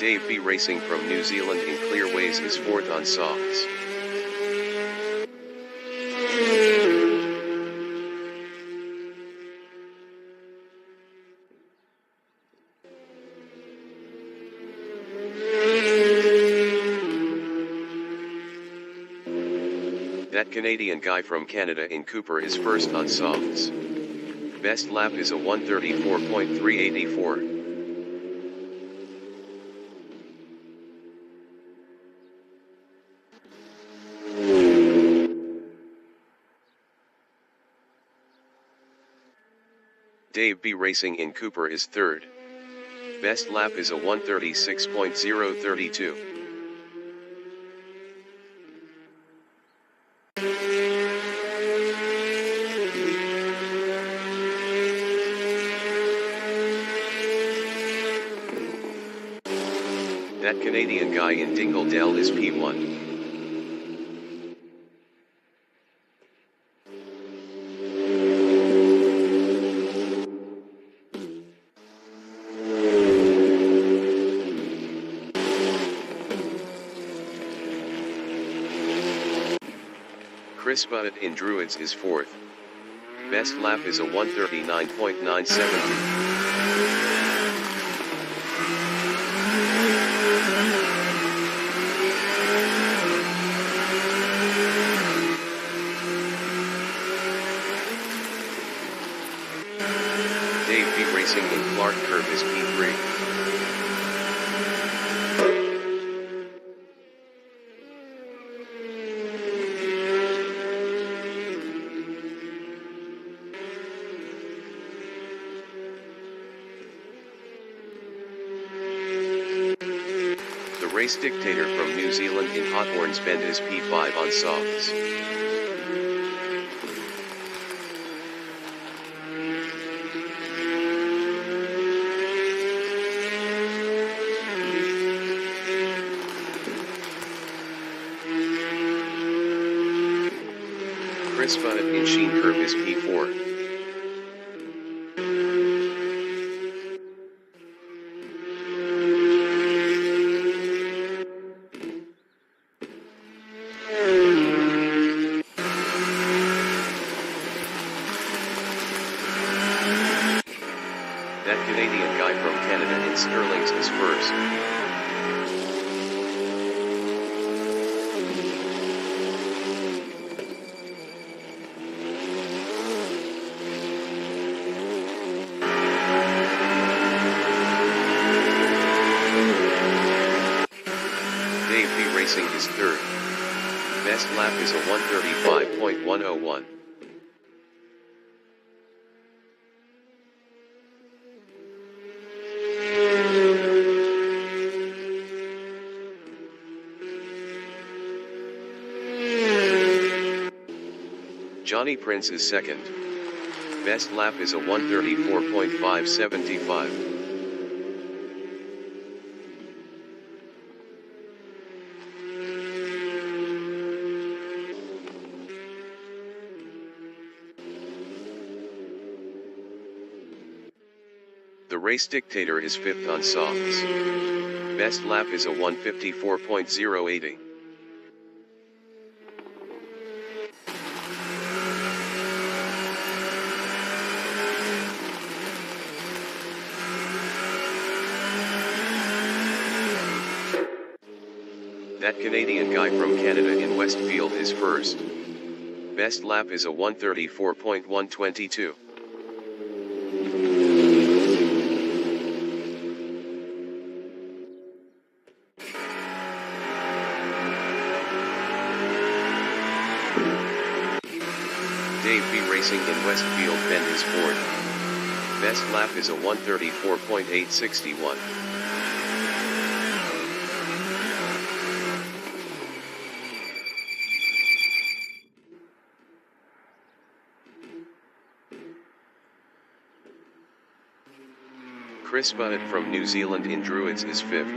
Dave B Racing from New Zealand in Clearways is fourth on softs. That Canadian guy from Canada in Cooper is first on softs. Best lap is a 1:34.384. Dave B Racing in Cooper is third. Best lap is a 1:36.032. That Canadian guy in Dingledale is P1. Chris Buddett in Druids is fourth. Best lap is a 1:39.972. Dave B Racing in Clark Curve is P3. The race dictator from New Zealand in Hawthorns Bend is P5 on softs. Chris Buddett in Sheen Curve is P4. That Canadian guy from Canada in Sterling's is first. Dave B Racing is third. Best lap is a 1:35.101. Johnny Prince is second. Best lap is a 1:34.575. The race dictator is fifth on softs. Best lap is a 1:54.080. That Canadian guy from Canada in Westfield is first. Best lap is a 1:34.122. Dave B Racing in Westfield Bend is fourth. Best lap is a 1:34.861. Chris Buddett from New Zealand in Druids is fifth.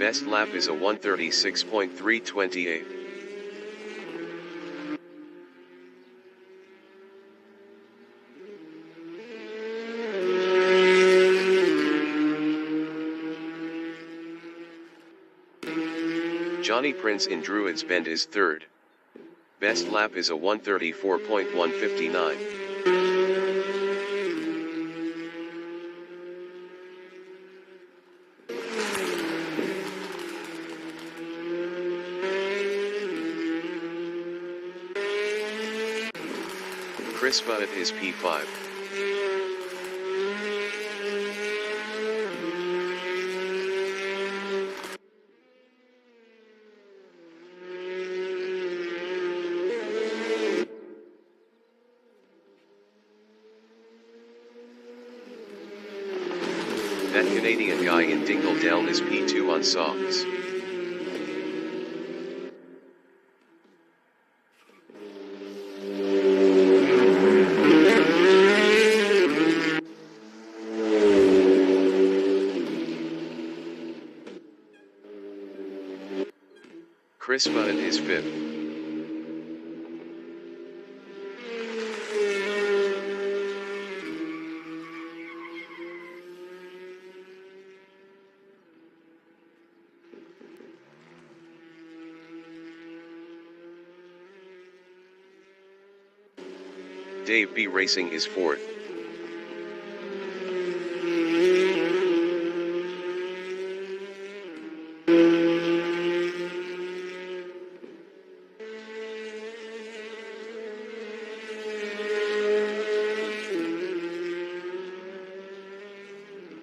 Best lap is a 1:36.328. Johnny Prince in Druids Bend is third. Best lap is a 1:34.159. Chris Butt is P5. That Canadian guy in Dingledell is P2 on softs. Chris Butt is fifth. Dave B. Racing is fourth.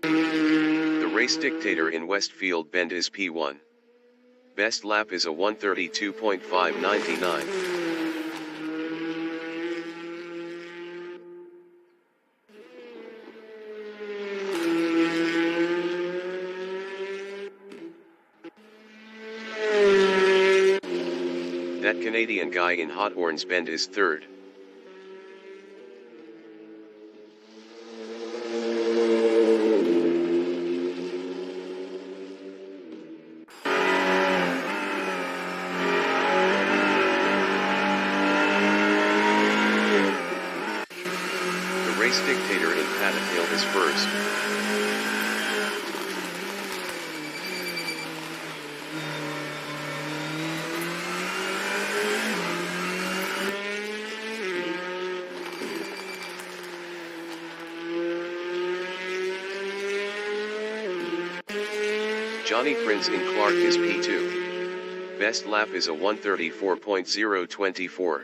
The race dictator in Westfield Bend is P1. Best lap is a 1:32.599. That Canadian guy in Hawthorns Bend is third. The race dictator in Paddock Hill is first. Johnny Prince in Clark is P2. Best lap is a 1:34.024.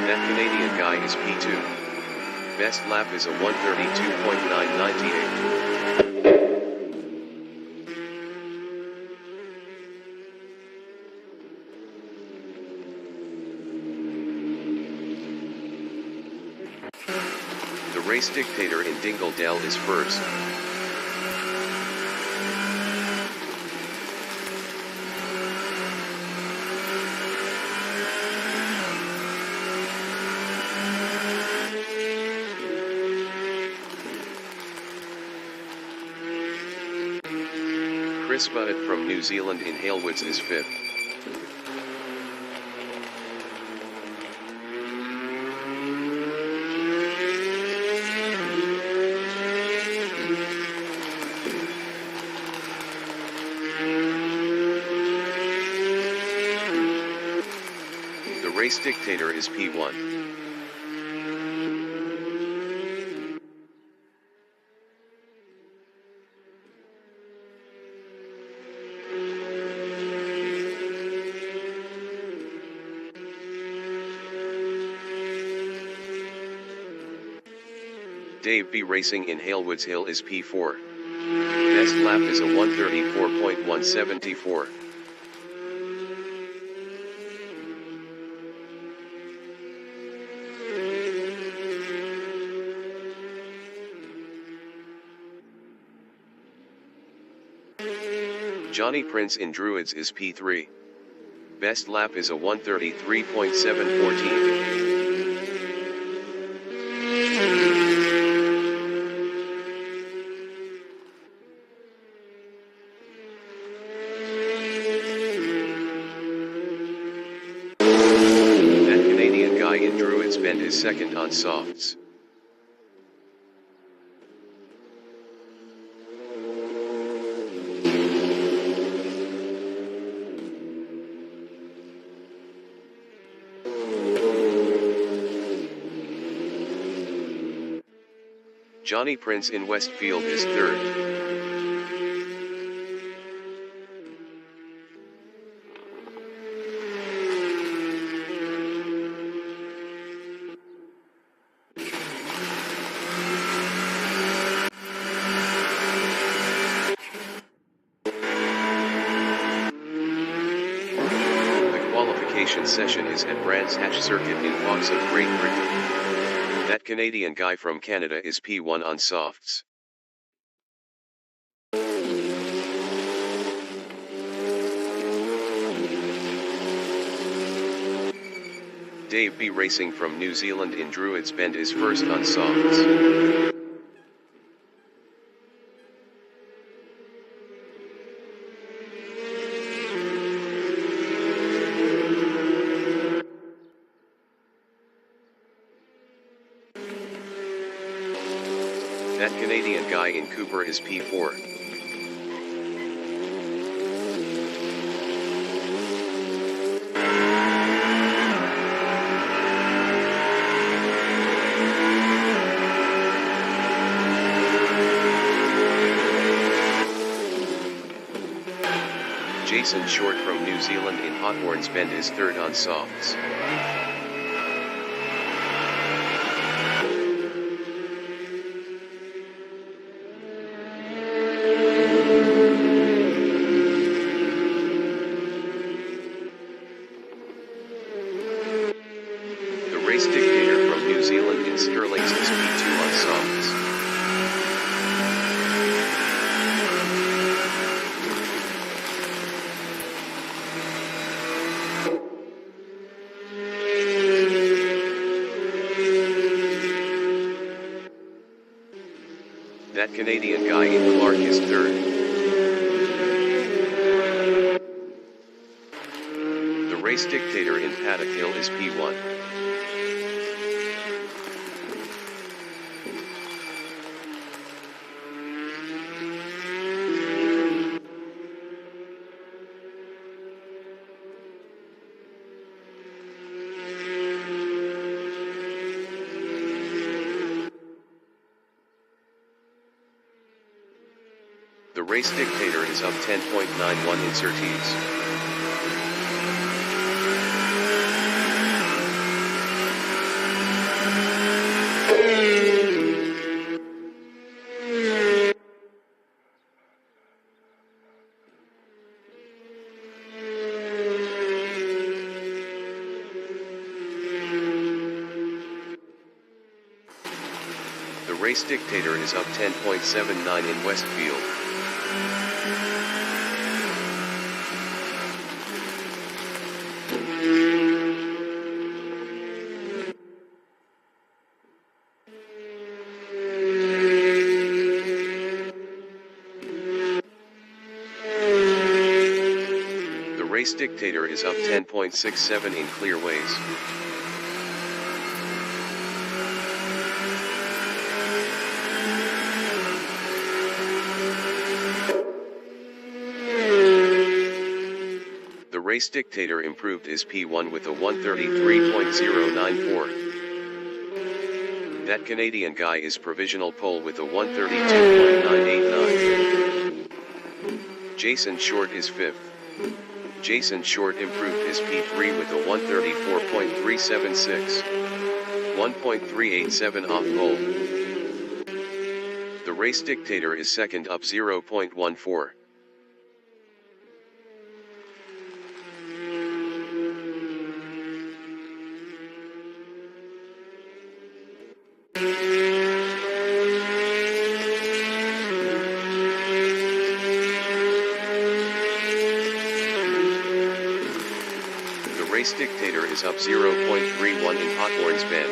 That Canadian guy is P2. Best lap is a 1:32.998. The race dictator in Dingledell is first. Chris Butt from New Zealand in Halewoods is fifth. The race dictator is P1. Dave B. Racing in Halewoods Hill is P4. Best lap is a 1:34.174. Johnny Prince in Druids is P3. Best lap is a 1:33.714. Canadian Druids Bend is second on softs. Johnny Prince in Westfield is third. The qualification session is at Brands Hatch Circuit in Vauxhall, Great Britain. That Canadian guy from Canada is P1 on softs. Dave B. Racing from New Zealand in Druids Bend is first on softs. That Canadian guy in Cooper is P4. Jason Short from New Zealand in Hawthorns Bend is third on softs. Race Dictator from New Zealand in Stirlings is P2 on softs. That Canadian guy in Clark is third. The Race Dictator in Paddock Hill is P1. The Race Dictator is up 10.91 in Surtees. The Race Dictator is up 10.79 in Westfield. The Race Dictator is up 10.67 in Clearways. The Race Dictator improved his P1 with a 133.094. That Canadian guy is provisional pole with a 132.989. Jason Short is fifth. Jason Short improved his P3 with a 134.376. 1.387 off pole. The Race Dictator is second up 0.14. The Race Dictator is up 0.31 in Hawthorns Bend.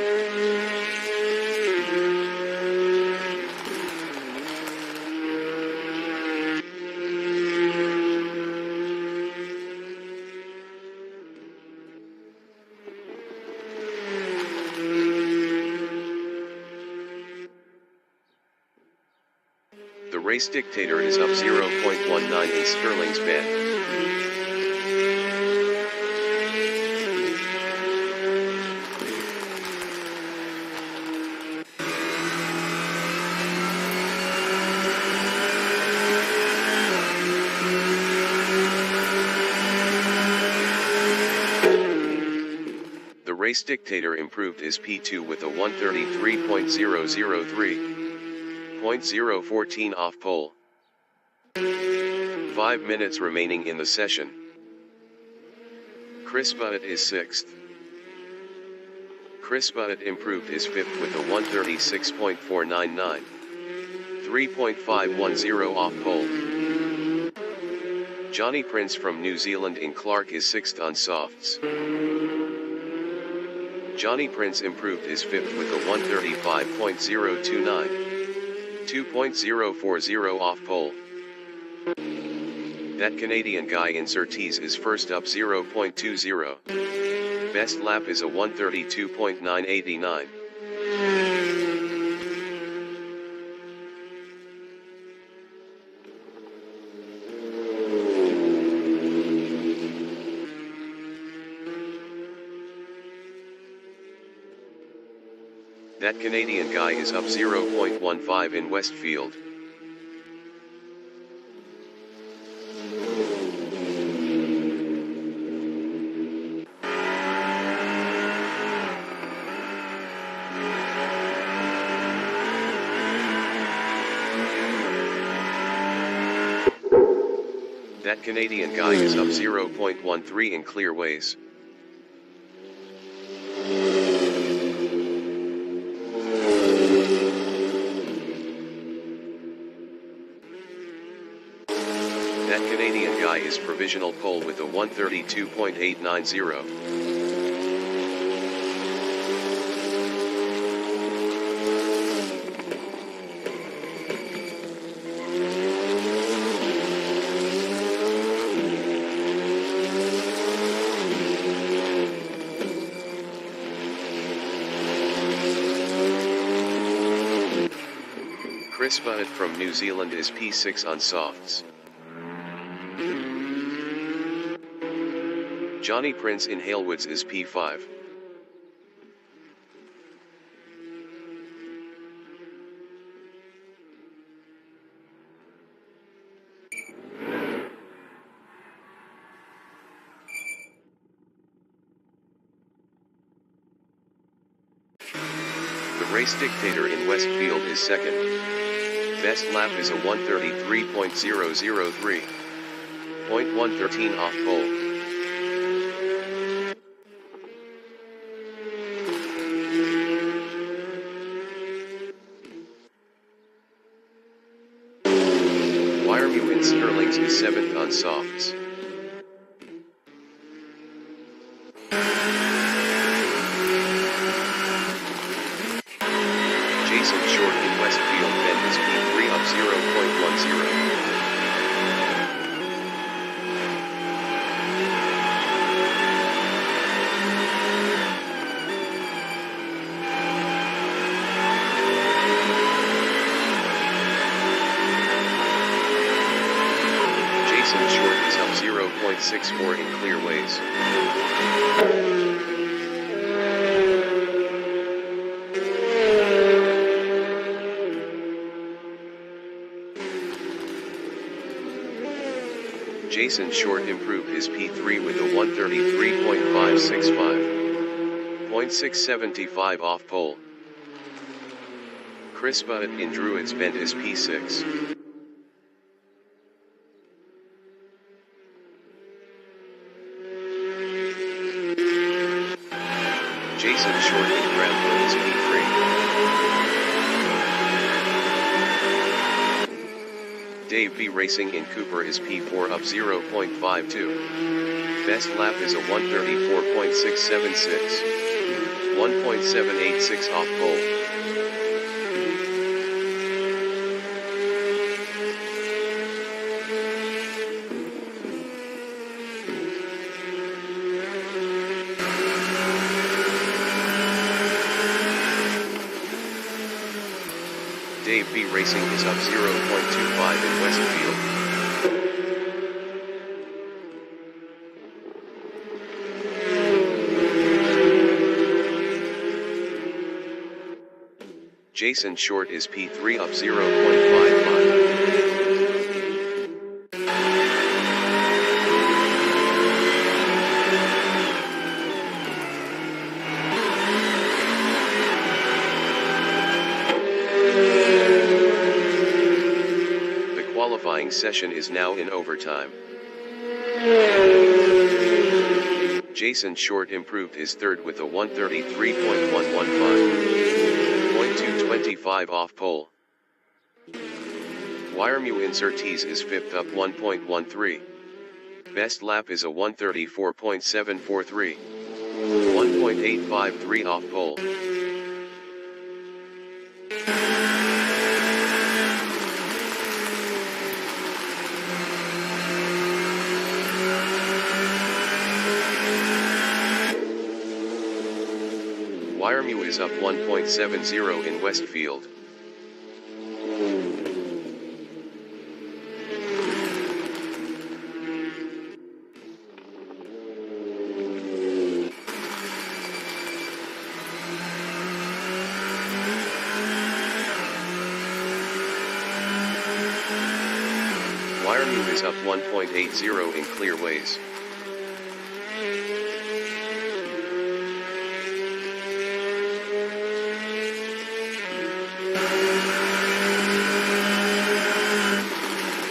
race dictator is up 0.19 in Sterling's bend. The race dictator improved his P2 with a 133.003.014 off pole. 5 minutes remaining in the session. Chris Butt is 6th. Chris Butt improved his 5th with a 136.499. 3.510 off pole. Johnny Prince from New Zealand in Clark is 6th on softs. Johnny Prince improved his 5th with a 135.029. 2.040 off pole. That Canadian guy in Surtees is first up 0.20. Best lap is a 132.989. That Canadian guy is up 0.15 in Westfield. That Canadian guy is up 0.13 in Clearways. That Canadian guy is provisional pole with a 132.890. Chris Butt from New Zealand is P6 on softs. Johnny Prince in Halewoods is P5. The race dictator in Westfield is 2nd. Best lap is a 133.003. 0.113 off pole. Wyermew in Sterling's is 7th on softs. Jason Short in Westfield Bend is P3 up 0.10. Jason Short is up 0.64 in Clearways. Jason Short improved his P3 with a 133.565. 0.675 off pole. Chris Butt in Druids Bend is P6. Jason Short in Granville is P3. Dave B. Racing in Cooper is P4 up 0.52. Best lap is a 134.676. 1.786 off pole. Dave Dave B Racing is up 0.25 in Westfield. Jason Short is P3 up 0.55. Qualifying session is now in overtime. Jason Short improved his third with a 133.115. 0.225 off pole. Wiremew Insurtees is fifth up 1.13. Best lap is a 134.743. 1.853 off pole. Wiremew is up 1.70 in Westfield. Wiremew is up 1.80 in Clearways.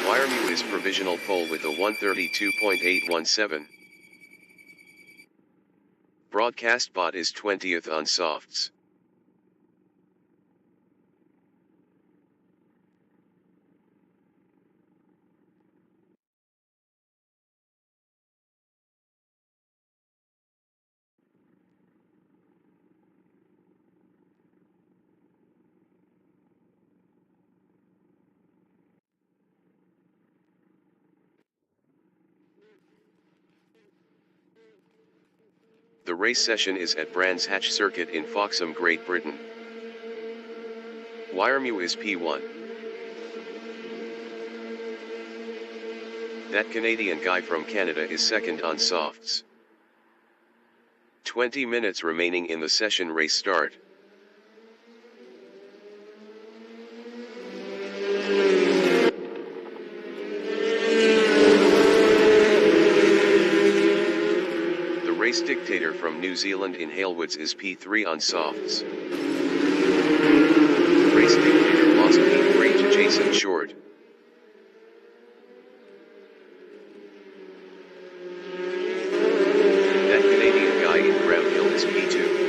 Wiremew is provisional pole with a 132.817. Broadcast bot is 20th on softs. The race session is at Brands Hatch Circuit in Foxham, Great Britain. Wiremew is P1. That Canadian guy from Canada is second on softs. 20 minutes remaining in the session race start. Race Dictator from New Zealand in Halewoods is P3 on softs. Race Dictator lost P3 to Jason Short. That Canadian guy in Crown Hill is P2.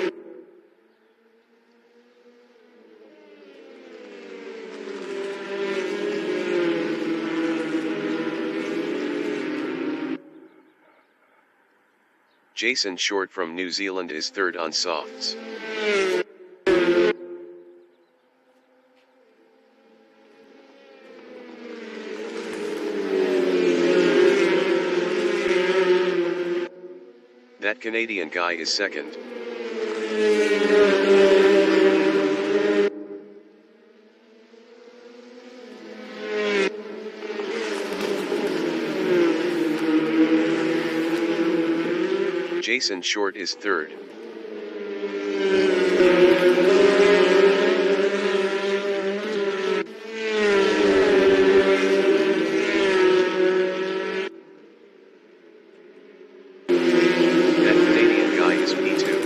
Jason Short from New Zealand is third on softs. That Canadian guy is second. Jason Short is third. That Canadian guy is P2.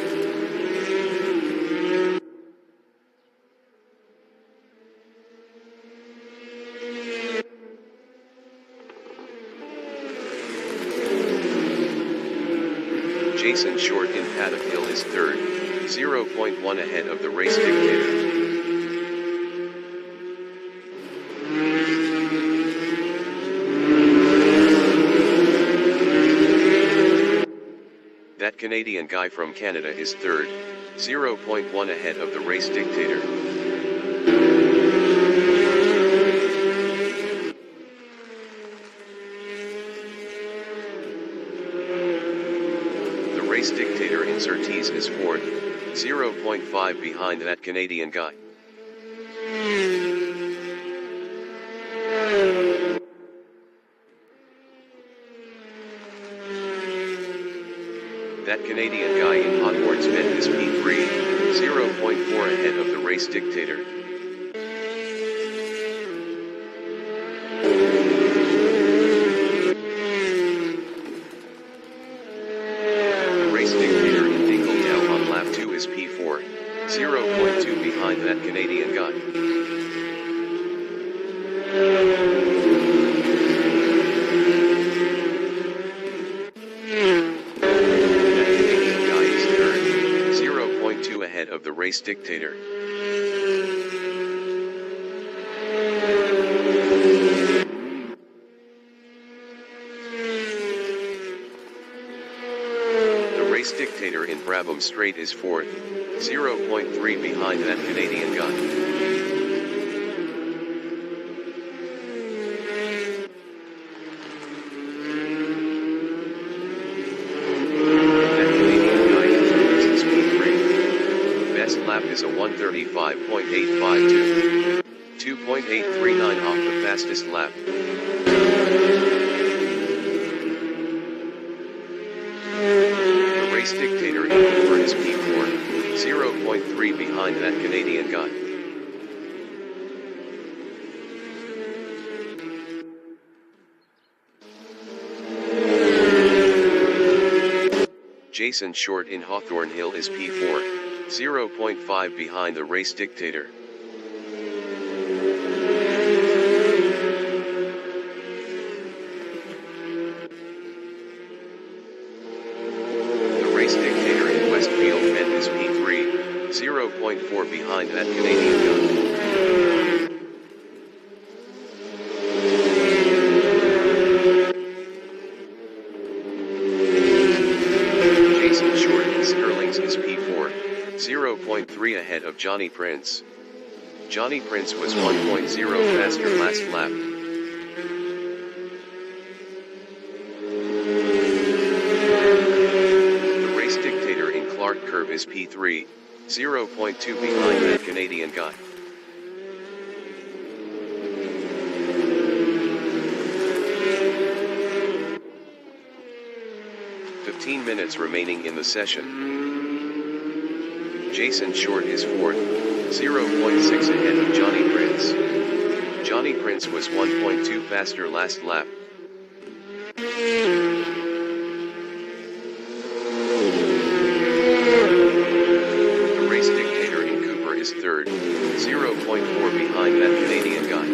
Jason Short in Paddock Hill is third, 0.1 ahead of the Race Dictator. That Canadian guy from Canada is third, 0.1 ahead of the Race Dictator. Race Dictator Insurtees is fourth, 0.5 behind that Canadian guy. That Canadian guy in Hawthorne's Bend is P3, 0.4 ahead of the race dictator. The race dictator in Dingle on lap 2 is P4, 0.2 behind that Canadian guy. Ahead of the race dictator. The race dictator in Brabham Straight is 4th, 0.3 behind that Canadian guy. Lap is a 1:35.852, 2.839 off the fastest lap. The race dictator in Cooper is P4, 0.3 behind that Canadian guy. Jason Short in Hawthorne Hill is P4, 0.5 behind the race dictator. The race dictator in Westfield Bend is P3, 0.4 behind that Canadian guy. Jason Short in Sterling's is P4, 0.3 ahead of Johnny Prince. Johnny Prince was 1.0 faster last lap. The race dictator in Clark Curve is P3, 0.2 behind that Canadian guy. Minutes remaining in the session. Jason Short is 4th, 0.6 ahead of Johnny Prince. Johnny Prince was 1.2 faster last lap. The race dictator in Cooper is 3rd, 0.4 behind that Canadian guy.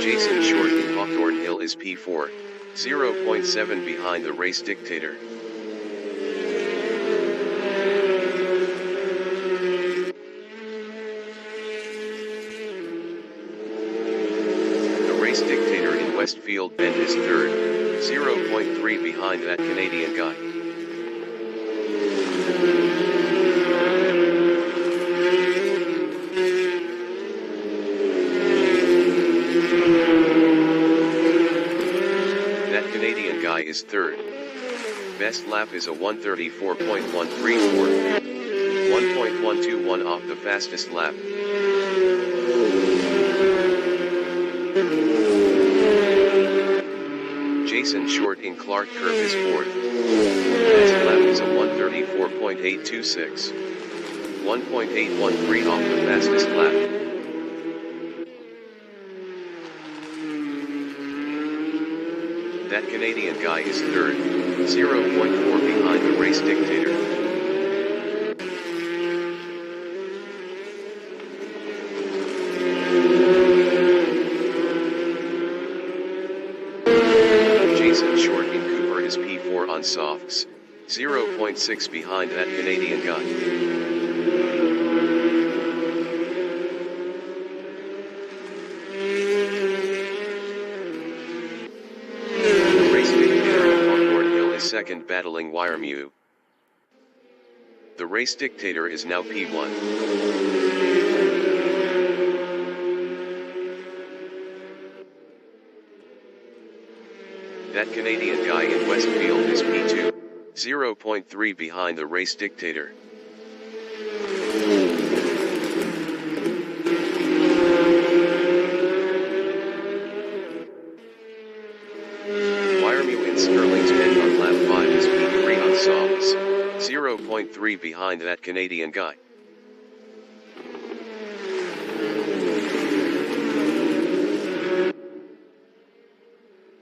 Jason Short in Hawthorne Hill is P4, 0.7 behind the race dictator. The race dictator in Westfield Bend is 3rd, 0.3 behind that Canadian guy. Canadian guy is 3rd. Best lap is a 1:34.134, 1.121 off the fastest lap. Jason Short in Clark Curve is 4th. Best lap is a 1:34.826, 1.813 off the fastest lap. That Canadian guy is 3rd, 0.4 behind the race dictator. Jason Short in Cooper is P4 on softs, 0.6 behind that Canadian guy. Second battling Wiremew. The race dictator is now P1. That Canadian guy in Westfield is P2, 0.3 behind the race dictator. P3 behind that Canadian guy.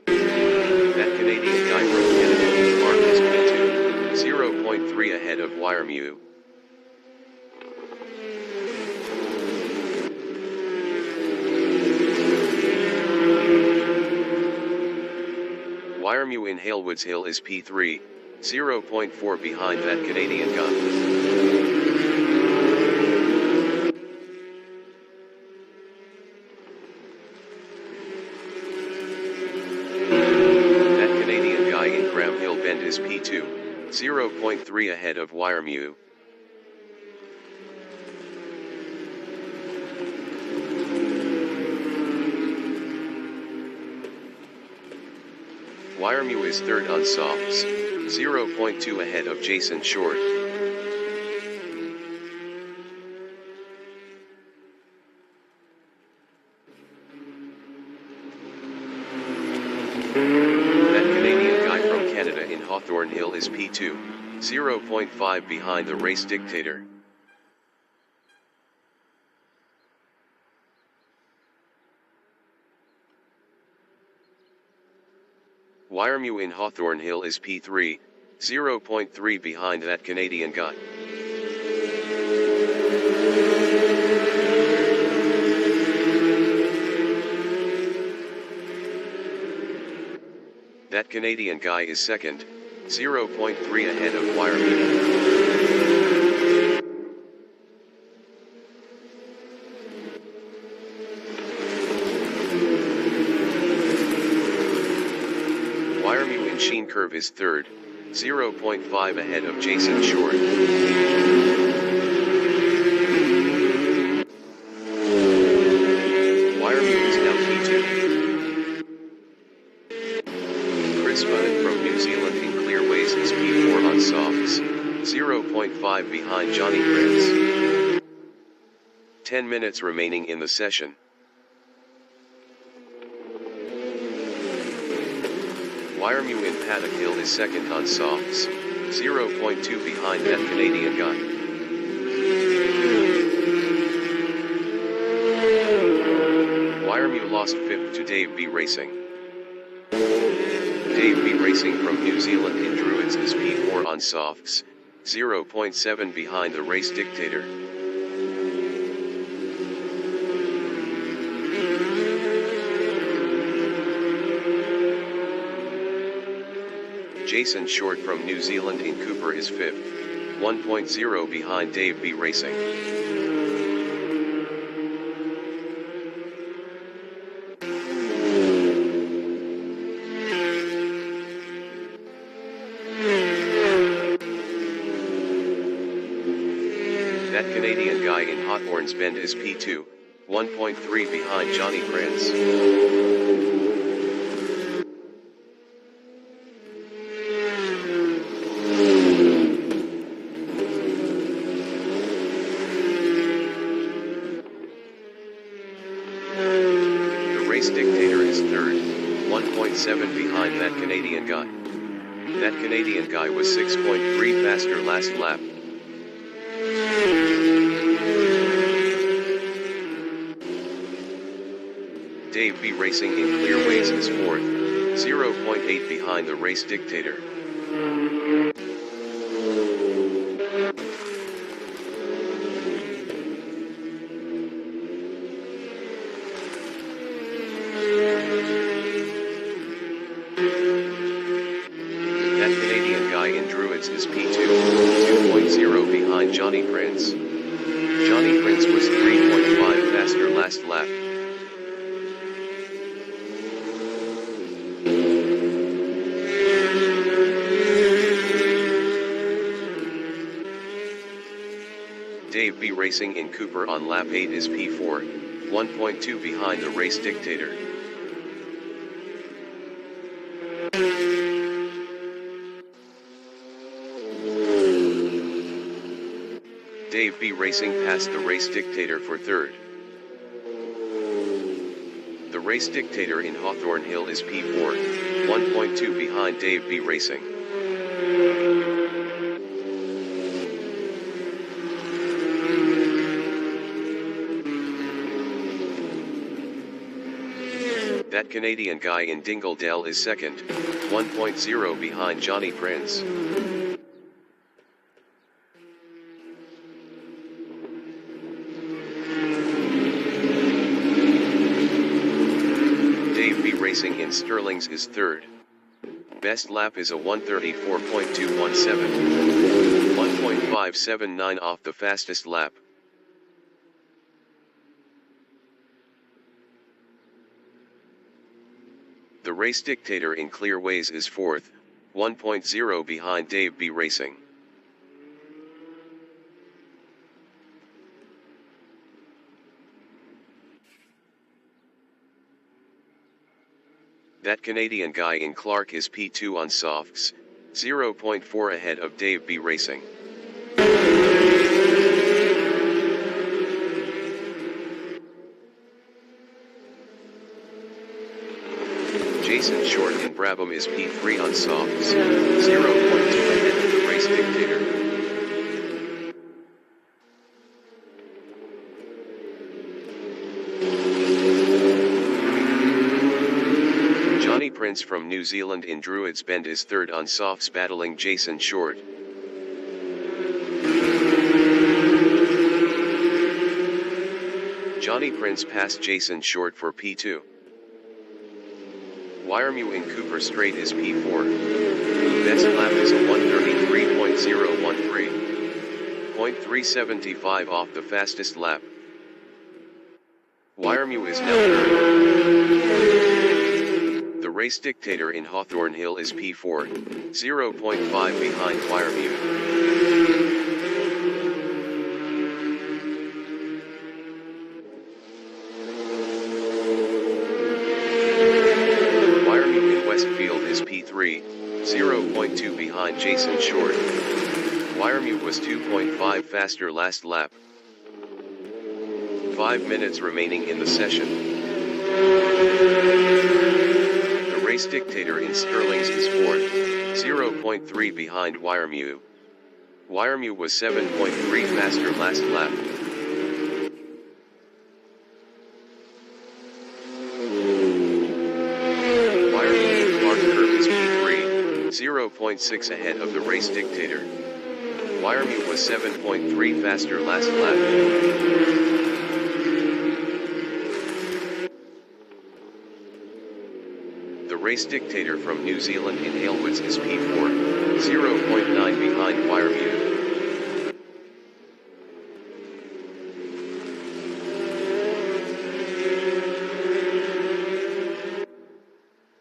That Canadian guy from Canada in Park is P2, 0.3 ahead of Wiremew. Wiremew in Halewoods Hill is P3, 0.4 behind that Canadian guy. That Canadian guy in Graham Hill Bend is P2, 0.3 ahead of Wiremew. Wiremew is third on softs, 0.2 ahead of Jason Short. That Canadian guy from Canada in Hawthorne Hill is P2, 0.5 behind the race dictator. Wiremew in Hawthorne Hill is P3, 0.3 behind that Canadian guy. That Canadian guy is second, 0.3 ahead of Wiremew. Wiremew in Sheen Curve is third, 0.5 ahead of Jason Short. Wiremew is now P2. Chris Bunnan from New Zealand in Clearways is P4 on softs, 0.5 behind Johnny Prince. 10 minutes remaining in the session. Wiremew in Paddock Hill is second on softs, 0.2 behind that Canadian guy. Wiremew lost fifth to Dave B. Racing. Dave B. Racing from New Zealand in Druids is P4 on softs, 0.7 behind the race dictator. Jason Short from New Zealand in Cooper is fifth, 1.0 behind Dave B. Racing. That Canadian guy in Hawthorne's Bend is P2, 1.3 behind Johnny Prince. Dictator is third, 1.7 behind that Canadian guy. That Canadian guy was 6.3 faster last lap. Dave B. Racing in Clearways is fourth, 0.8 behind the race dictator. That Canadian guy in Druids is P2, 2.0 behind Johnny Prince. Johnny Prince was 3.5 faster last lap. Dave B. Racing in Cooper on lap 8 is P4, 1.2 behind the race dictator. Dave B. Racing passed the race dictator for third. The race dictator in Hawthorne Hill is P4, 1.2 behind Dave B. Racing. That Canadian guy in Dingledale is second, 1.0 behind Johnny Prince. Dave B Racing in Sterling's is third. Best lap is a 1:34.217, 1.579 off the fastest lap. The Race Dictator in Clearways is fourth, 1.0 behind Dave B Racing. That Canadian guy in Clark is P2 on softs, 0.4 ahead of Dave B Racing. Jason Short in Brabham is P3 on softs, 0.2 ahead of the Race Dictator. Johnny Prince from New Zealand in Druids Bend is third on softs battling Jason Short. Johnny Prince passed Jason Short for P2. Wyremew in Cooper Strait is P4. Best lap is a 1:33.013, 0.375 off the fastest lap. Wyremew is now third. The Race Dictator in Hawthorne Hill is P4, 0.5 behind Wyremew. Westfield is P3, 0.2 behind Jason Short. Wyremew was 2.5 faster last lap. 5 minutes remaining in the session. The Race Dictator in Sterling's is fourth, 0.3 behind Wyremew. Wyremew was 7.3 faster last lap. Wyremew in Clark Curve is P3, 0.6 ahead of the Race Dictator. Wyremew was 7.3 faster last lap. The Race Dictator from New Zealand in Halewoods is P4, 0.9 behind Wyremew.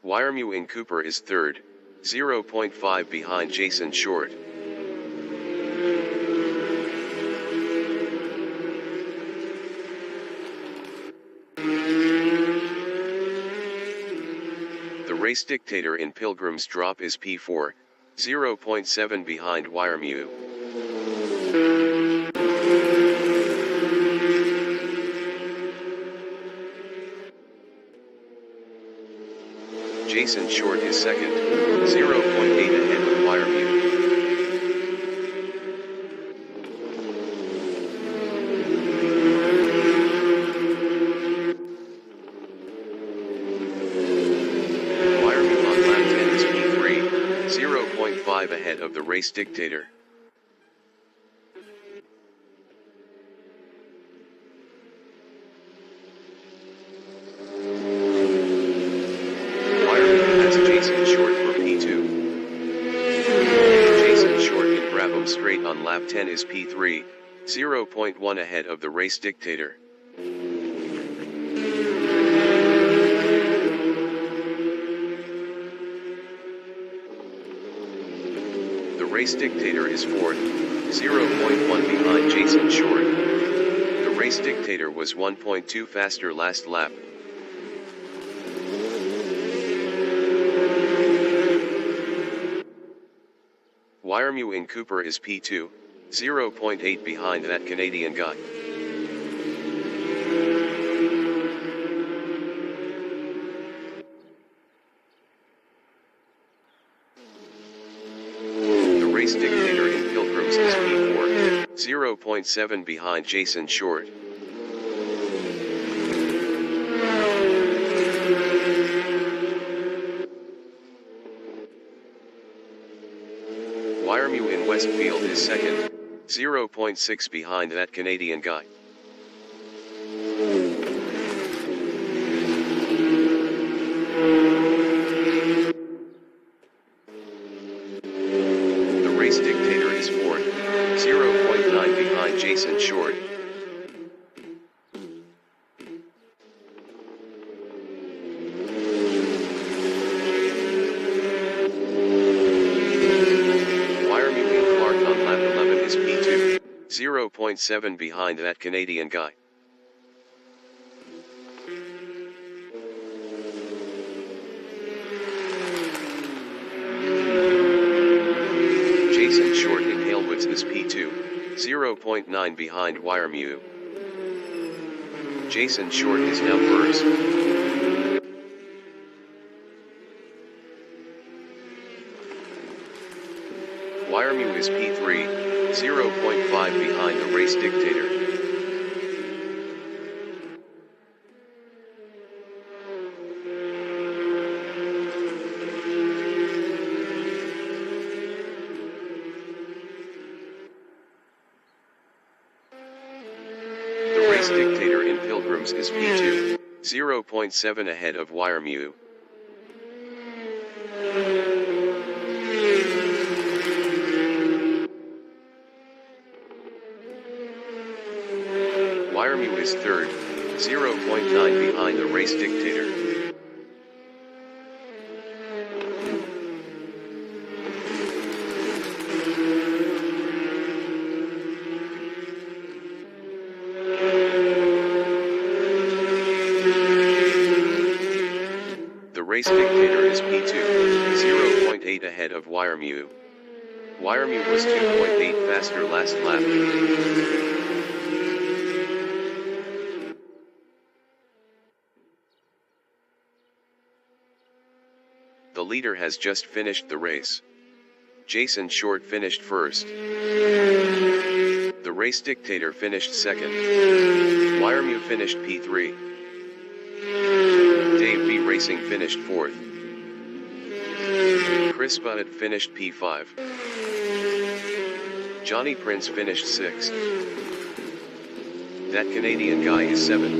Wyremew in Cooper is third, 0.5 behind Jason Short. The Race Dictator in Pilgrim's Drop is P4, 0.7 behind Wyremew. Jason Short is second, 0.8 ahead of Wyremew. Wyremew on lap 10 is P3, 0.5 ahead of the Race Dictator. Jason Short for P2. Jason Short in Brabham Straight on lap 10 is P3, 0.1 ahead of the Race Dictator. The Race Dictator is fourth, 0.1 behind Jason Short. The Race Dictator was 1.2 faster last lap. Wyremew in Cooper is P2, 0.8 behind that Canadian guy. The Race Dictator in Pilgrims is P4, 0.7 behind Jason Short. Westfield is second, 0.6 behind that Canadian guy. The race dictator is fourth, 0.9 behind Jason Short. Clark on lap 11 is P2, 0.7 behind that Canadian guy. Jason Short in Halewoods is P2, 0.9 behind Wiremew. Jason Short is now first. Wiremew is P3, 0.5 behind the race dictator. The race dictator in Pilgrims is P2, 0.7 ahead of Wiremew. Wiremew is third, 0.9 behind the race dictator. The race dictator is P2, 0.8 ahead of Wiremew. Wiremew was 2.8 faster last lap. The leader has just finished the race. Jason Short finished first. The race dictator finished second. Wiremew finished P3. Dave B Racing finished fourth. Chris Butt finished P5. Johnny Prince finished sixth. That Canadian guy is seventh.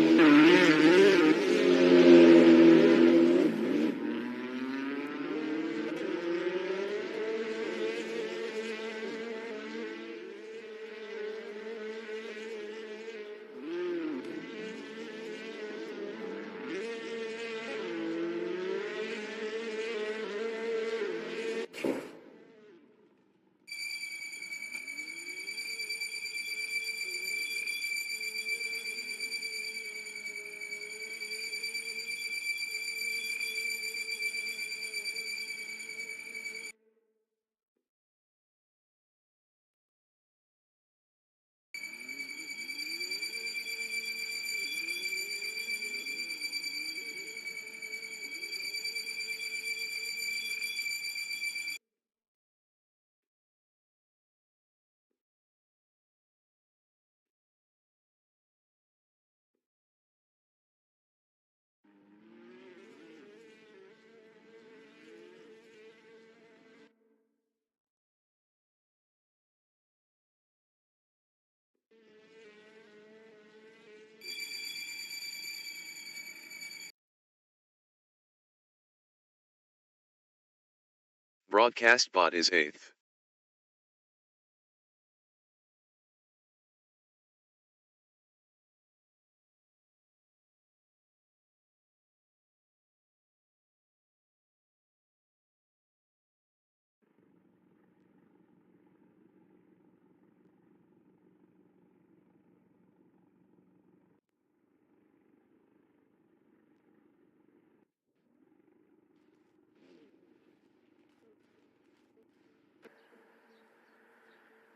Broadcast bot is eighth.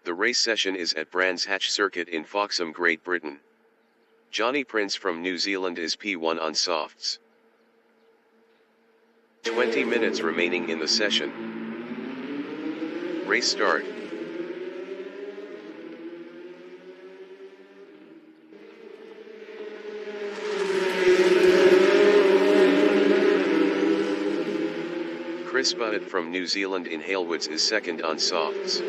The race session is at Brands Hatch Circuit in Foxham, Great Britain. Johnny Prince from New Zealand is P1 on softs. 20 minutes remaining in the session. Race start. Chris Butt from New Zealand in Halewoods is second on softs.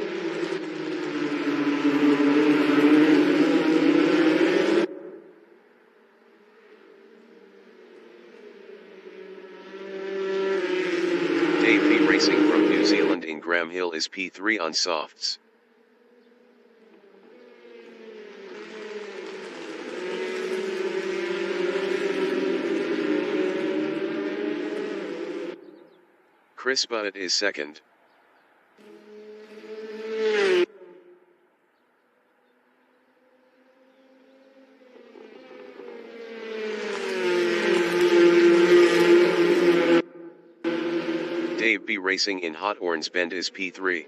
Racing from New Zealand in Graham Hill is P3 on softs. Chris Bunnett is second. Dave B. Racing in Hawthorns Bend is P3.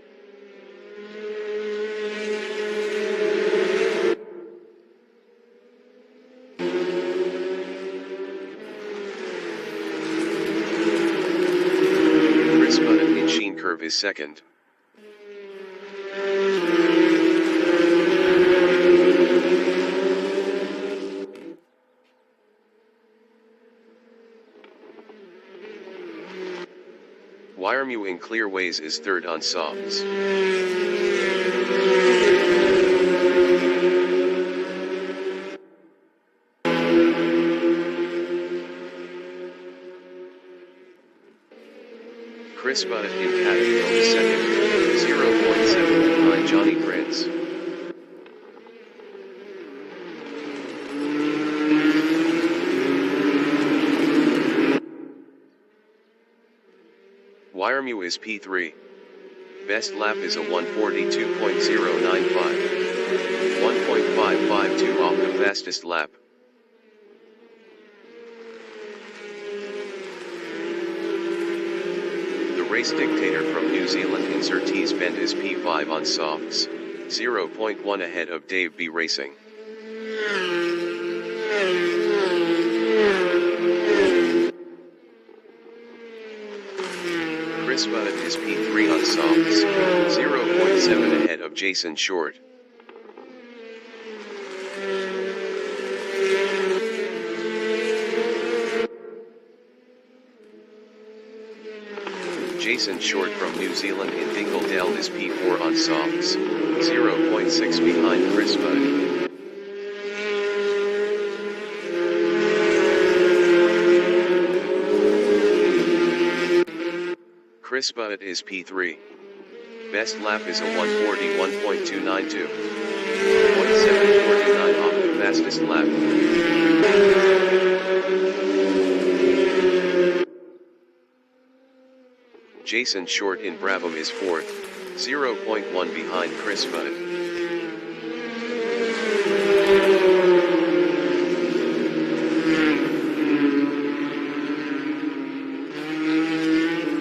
Chris Bunnett in Sheen Curve is second. Wiremew in Clearways is third on softs. Chris Bunnett in Cathyville is second, 0.7 behind Johnny Prince. Wiremew is P3. Best lap is a 1:42.095. 1.552 off the fastest lap. The race dictator from New Zealand in Surtees Bend is P5 on softs, 0.1 ahead of Dave B. Racing. Chris Bunnett is P3 on softs, 0.7 ahead of Jason Short. Jason Short from New Zealand in Dingledale is P4 on softs, 0.6 behind Chris Bunnett. Chris Bunnett is P3. Best lap is a 1:41.292. 0.749 off the fastest lap. Jason Short in Brabham is fourth, 0.1 behind Chris Bunnett.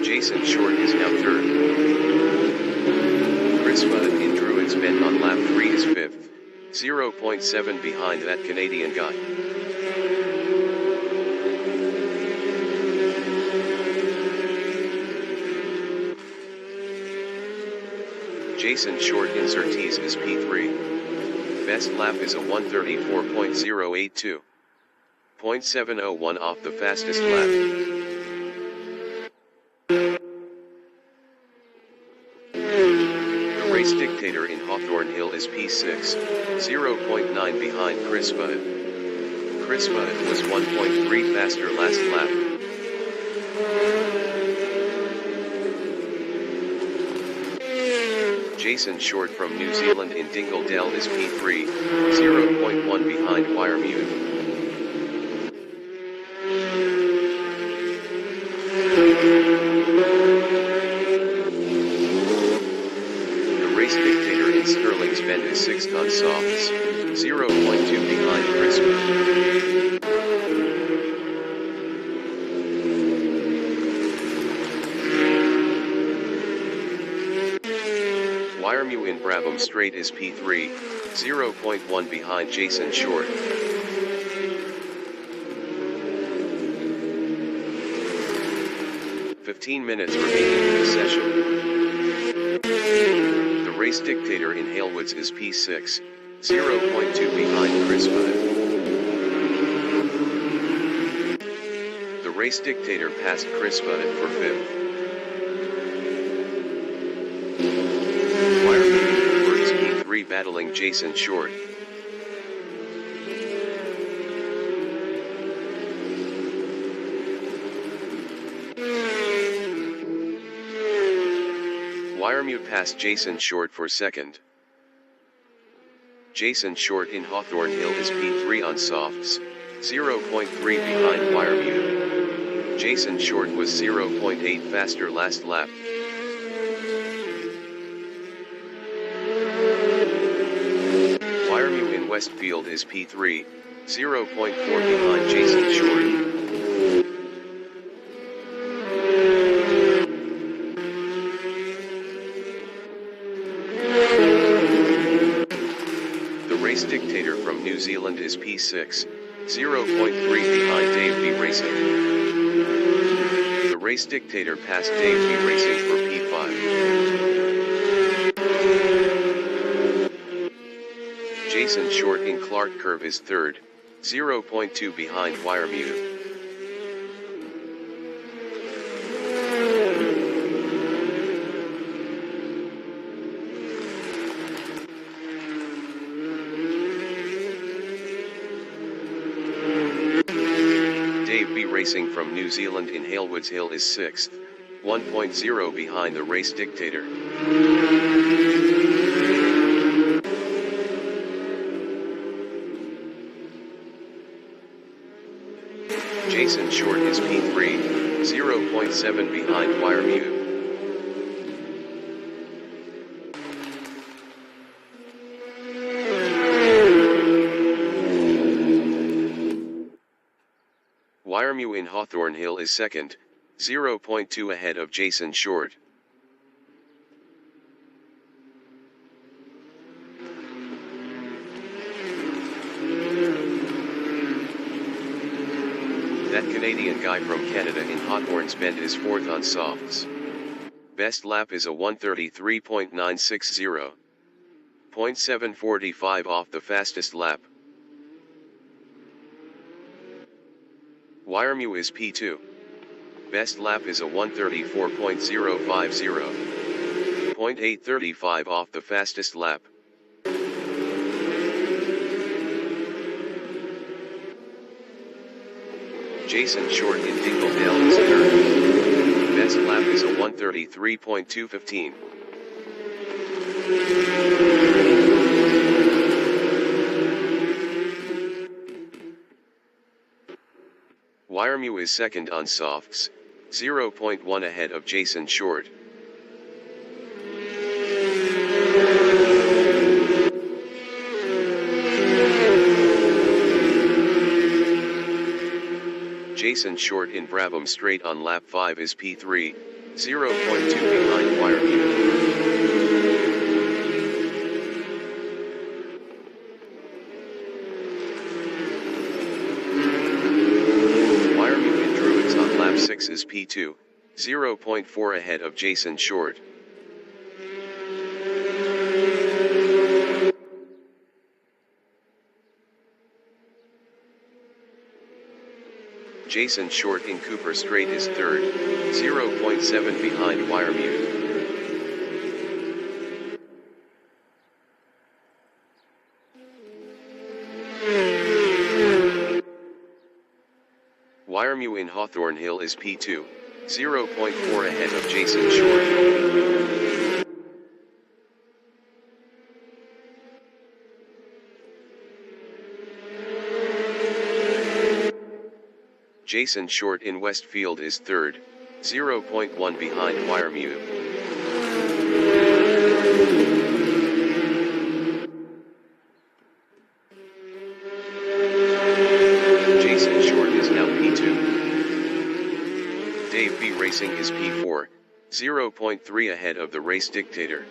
Jason Short is now third. Chris Bunnett in Druids Bend on lap 3 is fifth, 0.7 behind that Canadian guy. Jason Short in Surtees is P3. Best lap is a 1:34.082. 0.701 off the fastest lap. The race dictator in Hawthorn Hill is P6, 0.9 behind Chris Bunnett. Chris Bunnett was 1.3 faster last lap. Jason Short from New Zealand in Dingledale is P3, 0.1 behind Wiremew. The race dictator in Stirling's Bend is sixth on softs, 0.2 behind Chris Bunnett. Wiremew in Brabham Straight is P3, 0.1 behind Jason Short. "15 minutes remaining in the session. The race dictator in Halewoods is P6, 0.2 behind Chris Bunnett. The race dictator passed Chris Bunnett for fifth. Battling Jason Short. Wiremute passed Jason Short for second. Jason Short in Hawthorne Hill is P3 on softs, 0.3 behind Wiremute. Jason Short was 0.8 faster last lap. Wiremute in Westfield is P3, 0.4 behind Jason Short. Race Dictator from New Zealand is P6, 0.3 behind Dave B Racing. The Race Dictator passed Dave B Racing for P5. Jason Short in Clark Curve is third, 0.2 behind Wiremute. Dave B Racing from New Zealand in Halewoods Hill is 6th, 1.0 behind the Race Dictator. Jason Short is P3, 0.7 behind Wiremute. Wiremute in Hawthorne Hill is second, 0.2 ahead of Jason Short. That Canadian guy from Canada in Hawthorne's Bend is fourth on softs. Best lap is a 1:33.960. 0.745 off the fastest lap. Wiremute is P2. Best lap is a 1:34.050. 0.835 off the fastest lap. Jason Short in Dinglendale is third. Best lap is a 1:33.215. Wiremute is second on softs, 0.1 ahead of Jason Short. Jason Short in Brabham Straight on lap 5 is P3, 0.2 behind Wiremute. Wiremute in Druids on lap 6 is P2, 0.4 ahead of Jason Short. Jason Short in Cooper Straight is third, 0.7 behind Wiremute. Wiremute in Hawthorne Hill is P2, 0.4 ahead of Jason Short. Jason Short in Westfield is third, 0.1 behind Wiremute. Jason Short is now P2. Dave B Racing is P4, 0.3 ahead of the Race Dictator.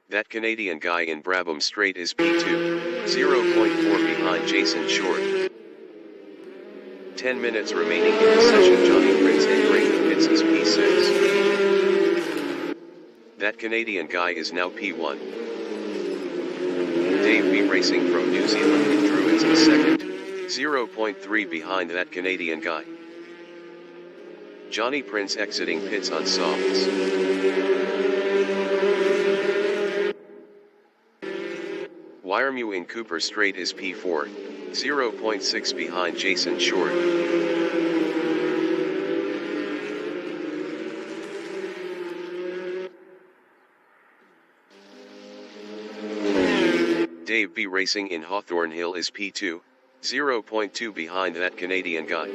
That Canadian guy in Brabham Straight is P2, 0.4 behind Jason Short. 10 minutes remaining in the session. Johnny Prince entering the pits is P6. That Canadian guy is now P1. Dave B Racing from New Zealand in Druids is second, 0.3 behind that Canadian guy. Johnny Prince exiting pits on softs. Wiremute Wiremew in Cooper Straight is P4, 0.6 behind Jason Short. Dave B Racing in Hawthorne Hill is P2, 0.2 behind that Canadian guy.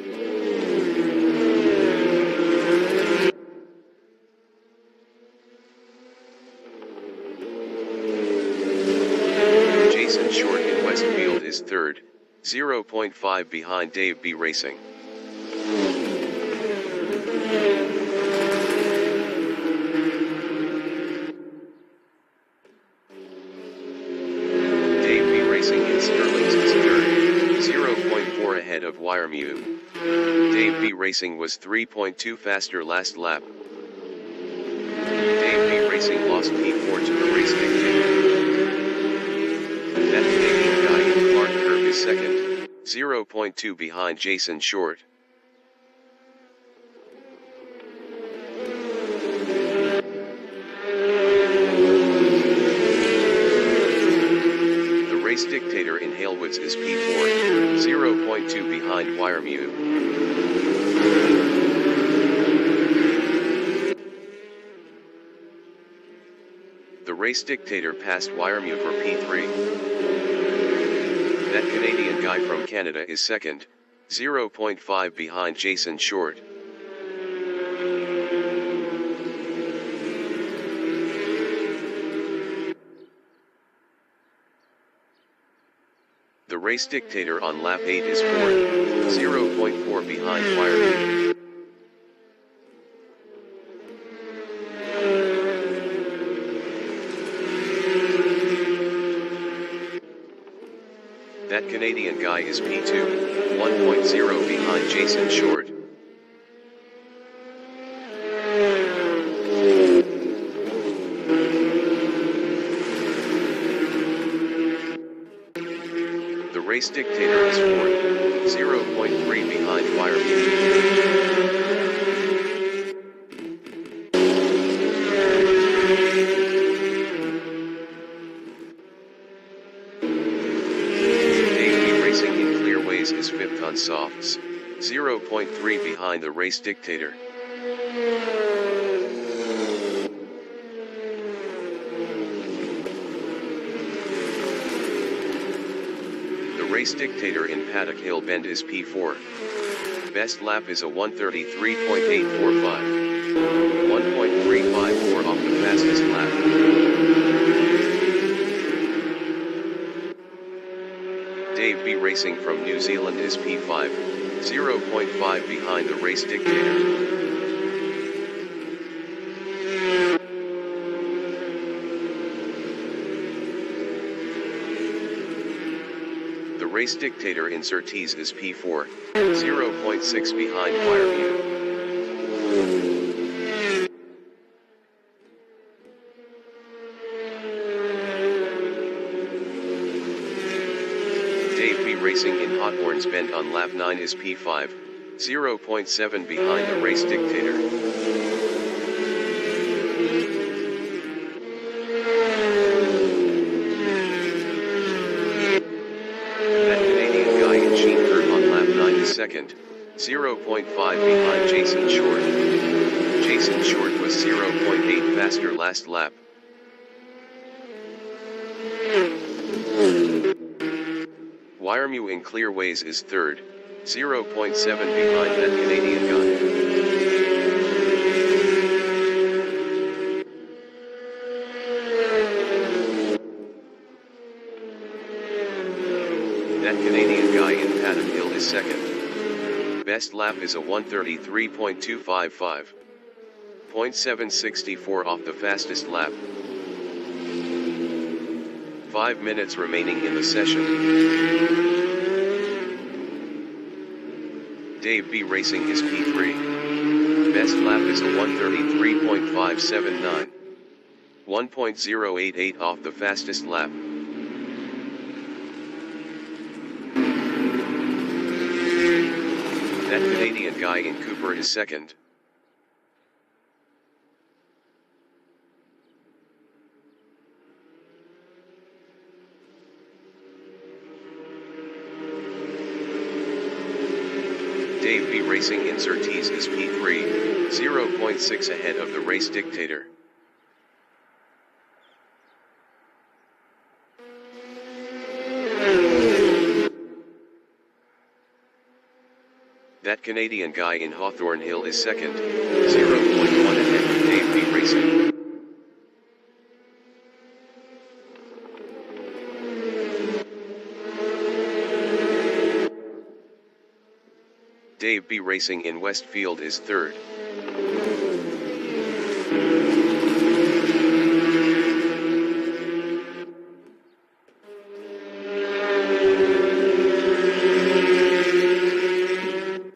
Jason Short in Westfield is third, 0.5 behind Dave B Racing. Dave B Racing in Sterling's is third, 0.4 ahead of Wiremew. Dave B Racing was 3.2 faster last lap. Dave B Racing lost P4 to the race dictator. That Canadian guy in Clark Curve is second, 0.2 behind Jason Short. The race dictator in Halewoods is P4, 0.2 behind Wiremew. The race dictator passed Wiremew for P3. That Canadian guy from Canada is second, 0.5 behind Jason Short. The race dictator on lap 8 is fourth, 0.4 behind Wiremew. That Canadian guy is P2, 1.0 behind Jason Short. The race dictator is fourth, 0.3 behind Wiremew. Is fifth on softs, 0.3 behind the race dictator. The race dictator in Paddock Hill Bend is P4. Best lap is a 1:33.845. 1.354 off the fastest lap. Dave B Racing from New Zealand is P5, 0.5 behind the race dictator. The race dictator in Surtees is P4, 0.6 behind Wiremew. Dave B Racing in Hawthorne's Bend on lap 9 is P5, 0.7 behind the race dictator. That Canadian guy in Sheen Curve on lap 9 is second, 0.5 behind Jason Short. Jason Short was 0.8 faster last lap. Wiremew in Clearways is third, 0.7 behind that Canadian guy. That Canadian guy in Paddock Hill is second. Best lap is a 1:33.255. 0.764 off the fastest lap. 5 minutes remaining in the session. Dave B Racing is P3. Best lap is a 1:33.579. 1.088 off the fastest lap. That Canadian guy in Cooper is second. Dave B Racing in Surtees is P3, 0.6 ahead of the race dictator. That Canadian guy in Hawthorne Hill is second, 0.1 ahead of Dave B Racing. Dave B Racing in Westfield is third.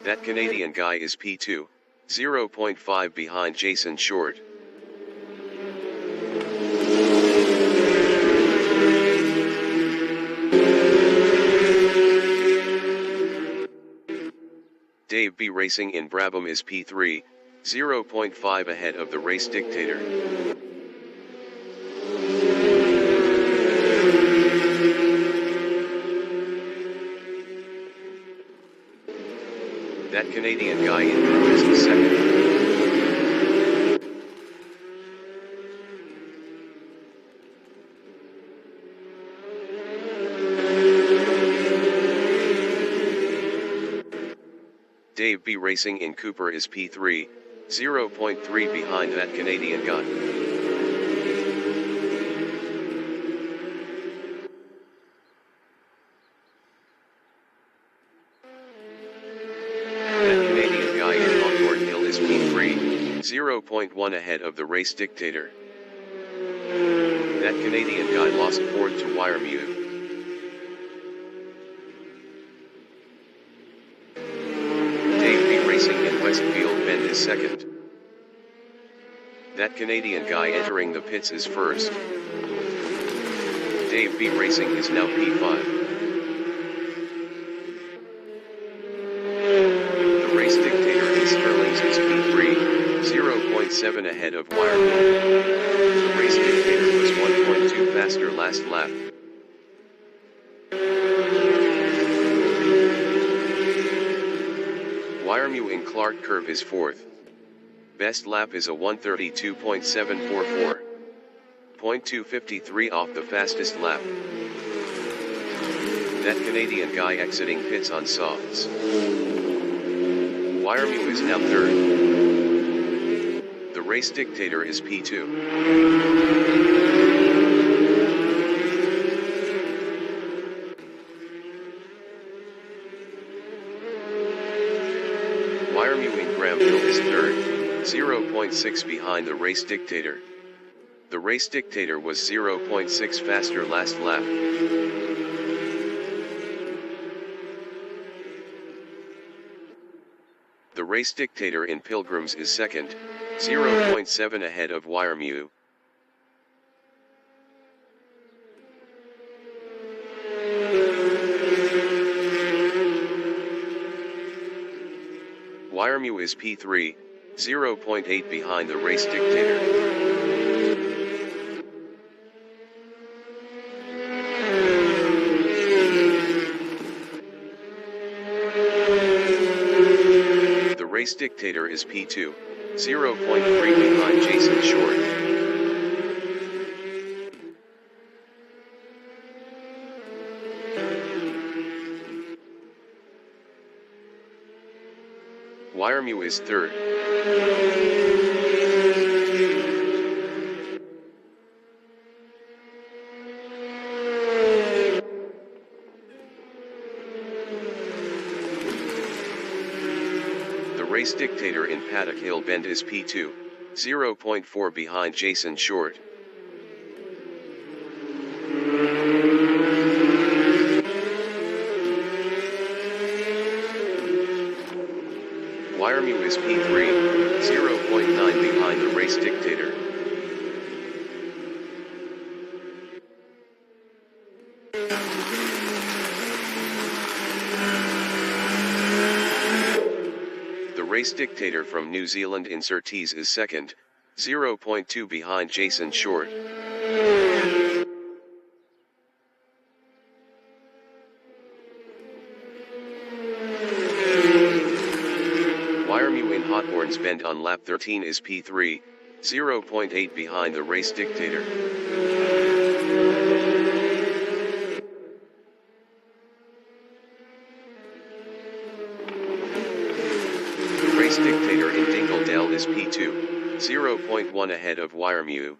That Canadian guy is P2, 0.5 behind Jason Short. Dave B Racing in Brabham is P3, 0.5 ahead of the race dictator. That Canadian guy in Bruce is second. Dave B Racing in Cooper is P3, 0.3 behind that Canadian guy. That Canadian guy in Hawthorne Hill is P3, 0.1 ahead of the race dictator. That Canadian guy lost fourth to Wiremu. Westfield Bend is second. That Canadian guy entering the pits is first. Dave B Racing is now P5. The race dictator in Sterling's is P3, 0.7 ahead of Wiremu. The race dictator was 1.2 faster last lap. Wiremu in Clark Curve is fourth. Best lap is a 1:32.744. 0.253 off the fastest lap. That Canadian guy exiting pits on softs. Wiremu is now third. The race dictator is P2. Wiremu in Granville is third, 0.6 behind the race dictator. The race dictator was 0.6 faster last lap. The race dictator in Pilgrims is second, 0.7 ahead of Wiremu. Wiremu is P3, 0.8 behind the race dictator. The race dictator is P2, 0.3 behind Jason Short. Wiremu is third. The race dictator in Paddock Hill Bend is P2, 0.4 behind Jason Short. Wiremu is P3, 0.9 behind the race dictator. The race dictator from New Zealand in Surtees is second, 0.2 behind Jason Short. turns bend on lap 13 is P3, 0.8 behind the race dictator. The race dictator in Dinkeldale is P2, 0.1 ahead of Wiremew.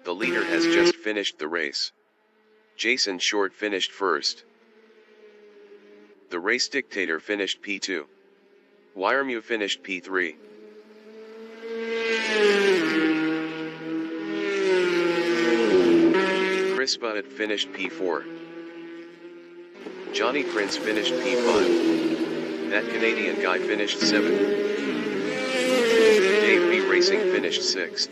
The leader has just finished the race. Jason Short finished first. The race dictator finished P2. Wiremew finished P3. Chris Butt finished P4. Johnny Prince finished P5. That Canadian guy finished 7th. Dave B Racing finished 6th.